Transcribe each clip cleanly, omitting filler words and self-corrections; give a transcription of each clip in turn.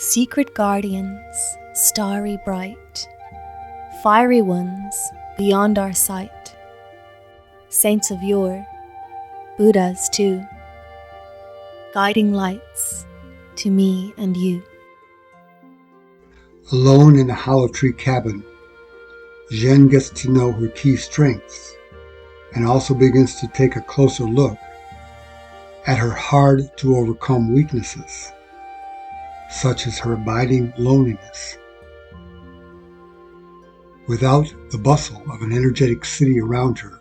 Secret guardians, starry bright, fiery ones beyond our sight, saints of yore, Buddhas too, guiding lights to me and you. Alone in a hollow tree cabin, Jen gets to know her key strengths and also begins to take a closer look at her hard-to-overcome weaknesses, such as her abiding loneliness. Without the bustle of an energetic city around her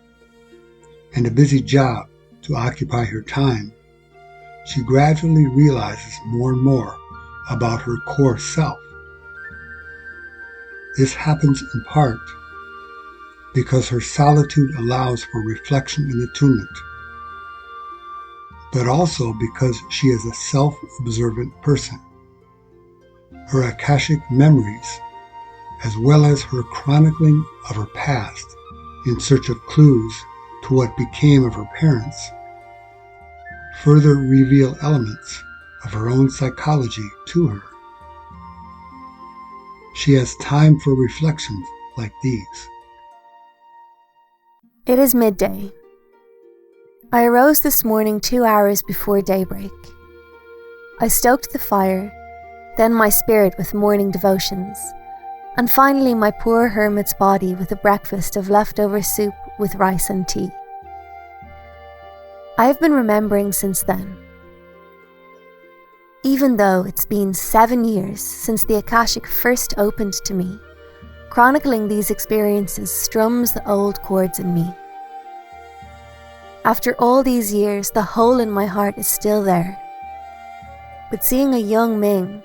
and a busy job to occupy her time, she gradually realizes more and more about her core self. This happens in part because her solitude allows for reflection and attunement, but also because she is a self-observant person. Her Akashic memories, as well as her chronicling of her past in search of clues to what became of her parents, further reveal elements of her own psychology to her. She has time for reflections like these. It is midday. I arose this morning 2 hours before daybreak. I stoked the fire, then my spirit with morning devotions, and finally my poor hermit's body with a breakfast of leftover soup with rice and tea. I have been remembering since then. Even though it's been 7 years since the Akashic first opened to me, chronicling these experiences strums the old chords in me. After all these years, the hole in my heart is still there. But seeing a young Ming,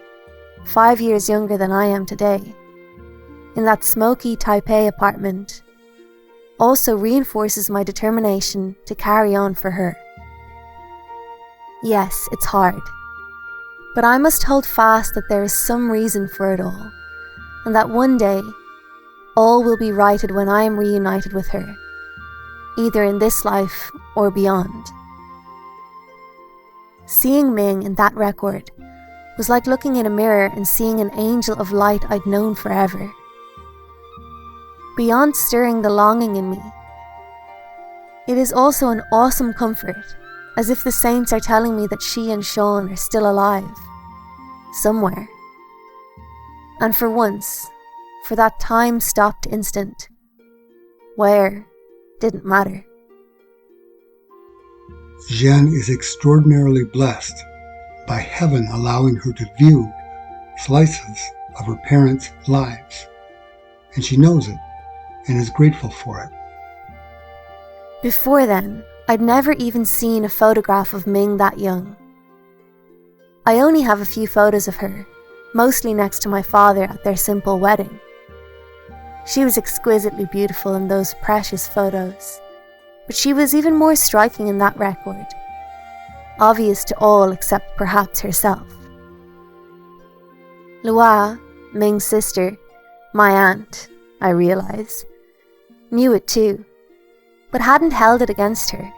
5 years younger than I am today, in that smoky Taipei apartment, also reinforces my determination to carry on for her. Yes, it's hard, but I must hold fast that there is some reason for it all, and that one day, all will be righted when I am reunited with her, either in this life or beyond. Seeing Ming in that record was like looking in a mirror and seeing an angel of light I'd known forever. Beyond stirring the longing in me, it is also an awesome comfort, as if the saints are telling me that she and Sean are still alive, somewhere. And for once, for that time-stopped instant, where didn't matter. Jen is extraordinarily blessed by heaven allowing her to view slices of her parents' lives, and she knows it and is grateful for it. Before then, I'd never even seen a photograph of Ming that young. I only have a few photos of her, mostly next to my father at their simple wedding. She was exquisitely beautiful in those precious photos, but she was even more striking in that record, obvious to all except perhaps herself. Lua, Ming's sister, my aunt, I realize, knew it too, but hadn't held it against her.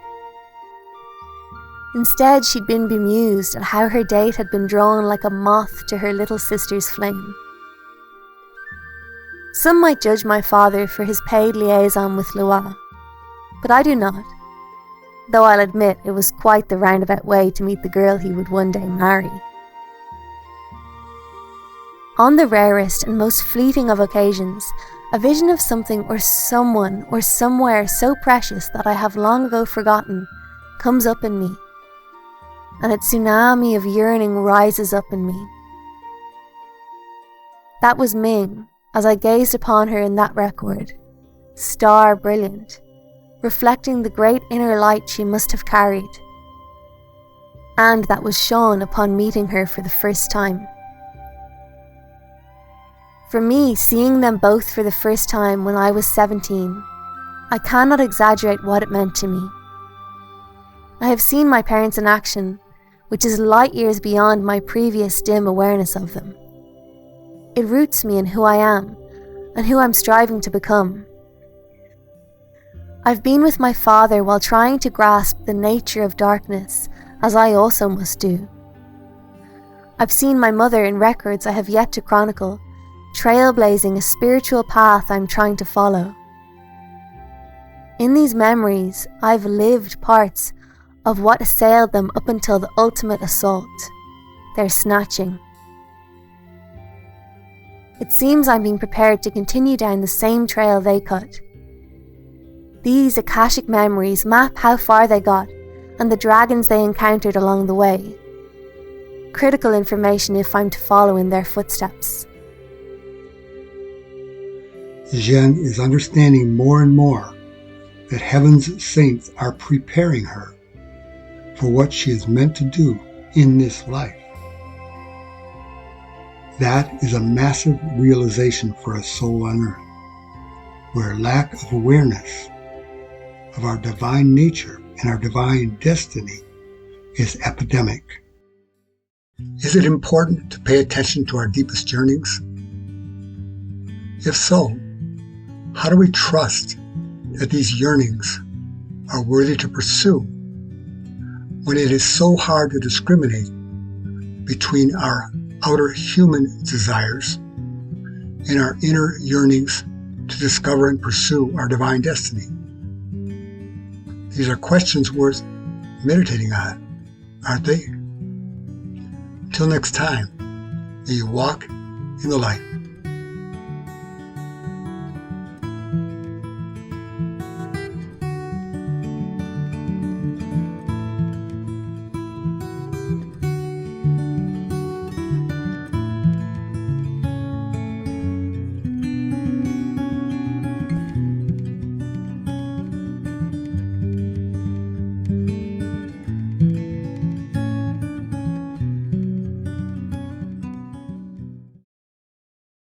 Instead, she'd been bemused at how her date had been drawn like a moth to her little sister's flame. Some might judge my father for his paid liaison with Lua, but I do not, though I'll admit it was quite the roundabout way to meet the girl he would one day marry. On the rarest and most fleeting of occasions, a vision of something or someone or somewhere so precious that I have long ago forgotten comes up in me, and a tsunami of yearning rises up in me. That was Ming, as I gazed upon her in that record, star brilliant, reflecting the great inner light she must have carried. And that was Sean upon meeting her for the first time. For me, seeing them both for the first time when I was 17, I cannot exaggerate what it meant to me. I have seen my parents in action, which is light years beyond my previous dim awareness of them. It roots me in who I am and who I'm striving to become. I've been with my father while trying to grasp the nature of darkness, as I also must do. I've seen my mother in records I have yet to chronicle, trailblazing a spiritual path I'm trying to follow. In these memories, I've lived parts of what assailed them up until the ultimate assault, their snatching. It seems I'm being prepared to continue down the same trail they cut. These Akashic memories map how far they got and the dragons they encountered along the way. Critical information if I'm to follow in their footsteps. Zhen is understanding more and more that heaven's saints are preparing her for what she is meant to do in this life. That is a massive realization for a soul on earth, where lack of awareness of our divine nature and our divine destiny is epidemic. Is it important to pay attention to our deepest yearnings? If so, how do we trust that these yearnings are worthy to pursue when it is so hard to discriminate between our outer human desires and our inner yearnings to discover and pursue our divine destiny? These are questions worth meditating on, aren't they? Till next time, may you walk in the light.